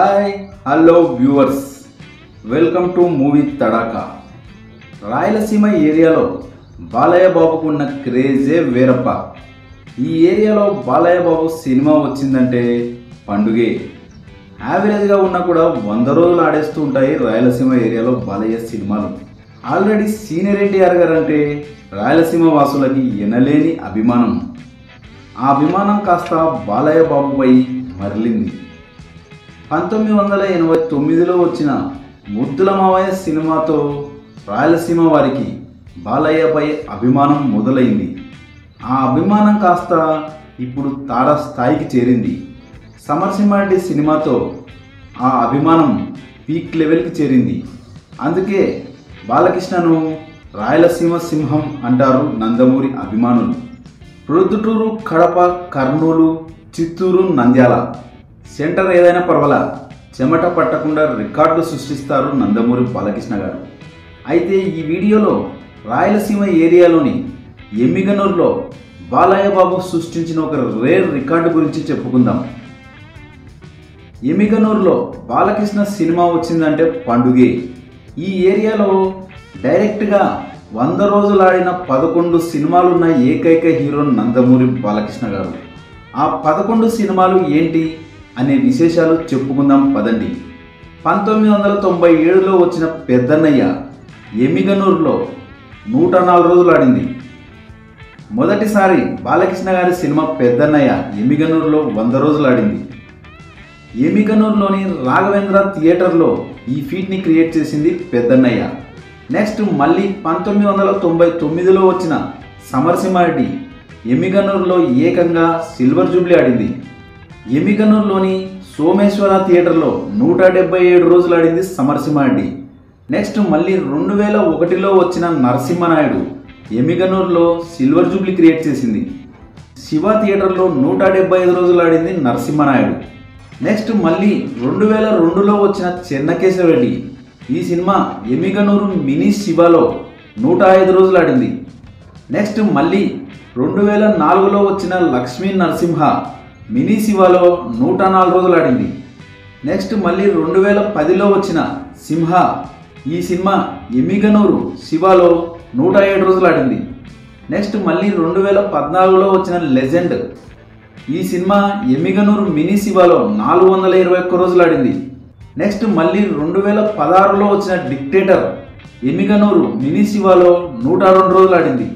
Hi hello viewers, welcome to movie Tadaka. Rayalaseema ఏరియాలో బాలయ్య బాబుకు ఉన్న క్రేజే వేరప్ప. ఈ ఏరియాలో బాలయ్య బాబు సినిమా వచ్చిందంటే పండుగే. యావరేజ్గా ఉన్నా కూడా 100 రోజులు ఆడేస్తూ ఉంటాయి రాయలసీమ ఏరియాలో బాలయ్య సినిమాలు. ఆల్రెడీ సీనియర్ ఎన్టీఆర్ గారు అంటే రాయలసీమ వాసులకి ఎనలేని అభిమానం. ఆ అభిమానం కాస్త బాలయ్య బాబుపై మరలింది. 1989లో వచ్చిన ముద్దుల మావయ్య సినిమాతో రాయలసీమ వారికి బాలయ్యపై అభిమానం మొదలైంది. ఆ అభిమానం కాస్త ఇప్పుడు తారస్థాయికి చేరింది. సమరసింహారెడ్డి సినిమాతో ఆ అభిమానం పీక్ లెవెల్కి చేరింది. అందుకే బాలకృష్ణను రాయలసీమ సింహం అంటారు నందమూరి అభిమానులు. ప్రొద్దుటూరు, కడప, కర్నూలు, చిత్తూరు, నంద్యాల సెంటర్ ఏదైనా పర్వాలా, చెమట పట్టకుండా రికార్డు సృష్టిస్తారు నందమూరి బాలకృష్ణ గారు. అయితే ఈ వీడియోలో రాయలసీమ ఏరియాలోని ఎమ్మిగనూరులో బాలయ్య బాబు సృష్టించిన ఒక రేర్ రికార్డు గురించి చెప్పుకుందాం. ఎమ్మిగనూరులో బాలకృష్ణ సినిమా వచ్చిందంటే పండుగే. ఈ ఏరియాలో డైరెక్ట్గా 100 రోజులు ఆడిన 11 సినిమాలున్న ఏకైక హీరో నందమూరి బాలకృష్ణ గారు. ఆ 11 సినిమాలు ఏంటి అనే విశేషాలు చెప్పుకుందాం పదండి. 1997లో వచ్చిన పెద్దన్నయ్య ఎమ్మిగనూరులో 104 రోజులు ఆడింది. మొదటిసారి బాలకృష్ణ గారి సినిమా పెద్దన్నయ్య ఎమ్మిగనూరులో 100 రోజులు ఆడింది. ఎమ్మిగనూరులోని రాఘవేంద్ర థియేటర్లో ఈ ఫీట్ని క్రియేట్ చేసింది పెద్దన్నయ్య. నెక్స్ట్ మళ్ళీ 1999లో వచ్చిన సమరసింహారెడ్డి ఎమ్మిగనూరులో ఏకంగా సిల్వర్ జూబ్లీ ఆడింది. ఎమ్మిగనూరులోని సోమేశ్వర థియేటర్లో 177 రోజులు ఆడింది సమరసింహారెడ్డి. నెక్స్ట్ మళ్ళీ 2001లో వచ్చిన నరసింహనాయుడు ఎమ్మిగనూరులో సిల్వర్ జూబ్లీ క్రియేట్ చేసింది. శివ థియేటర్లో 175 రోజులు ఆడింది నరసింహనాయుడు. నెక్స్ట్ మళ్ళీ 2002లో వచ్చిన చెన్నకేశవరెడ్డి ఈ సినిమా ఎమ్మిగనూరు మినీ శివలో 105 రోజులు ఆడింది. నెక్స్ట్ మళ్ళీ 2004లో వచ్చిన లక్ష్మీ నరసింహ మినీ శివలో 104 రోజులు ఆడింది. నెక్స్ట్ మళ్ళీ 2010లో వచ్చిన సింహ ఈ సినిమా ఎమ్మిగనూరు శివలో 107 రోజులు ఆడింది. నెక్స్ట్ మళ్ళీ 2014లో వచ్చిన లెజెండ్ ఈ సినిమా ఎమ్మిగనూరు మినీ శివలో 421 రోజులు ఆడింది. నెక్స్ట్ మళ్ళీ 2016లో వచ్చిన డిక్టేటర్ ఎమ్మిగనూరు మినీ శివలో 102 రోజులు ఆడింది.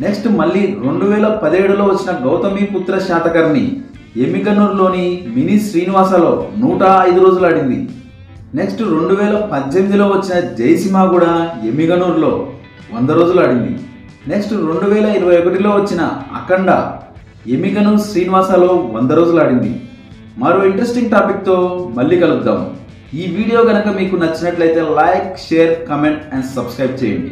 నెక్స్ట్ మళ్ళీ 2017లో వచ్చిన గౌతమిపుత్ర శాతకర్ణి ఎమ్మిగనూరులోని మినీ శ్రీనివాసలో 105 రోజులు ఆడింది. నెక్స్ట్ 2018లో వచ్చిన జయసింహ కూడా ఎమ్మిగనూరులో 100 రోజులు ఆడింది. నెక్స్ట్ 2021లో వచ్చిన అఖండ ఎమ్మిగనూరు శ్రీనివాసలో 100 రోజులు ఆడింది. మరో ఇంట్రెస్టింగ్ టాపిక్తో మళ్ళీ కలుద్దాం. ఈ వీడియో కనుక మీకు నచ్చినట్లయితే like, share, comment and subscribe చేయండి.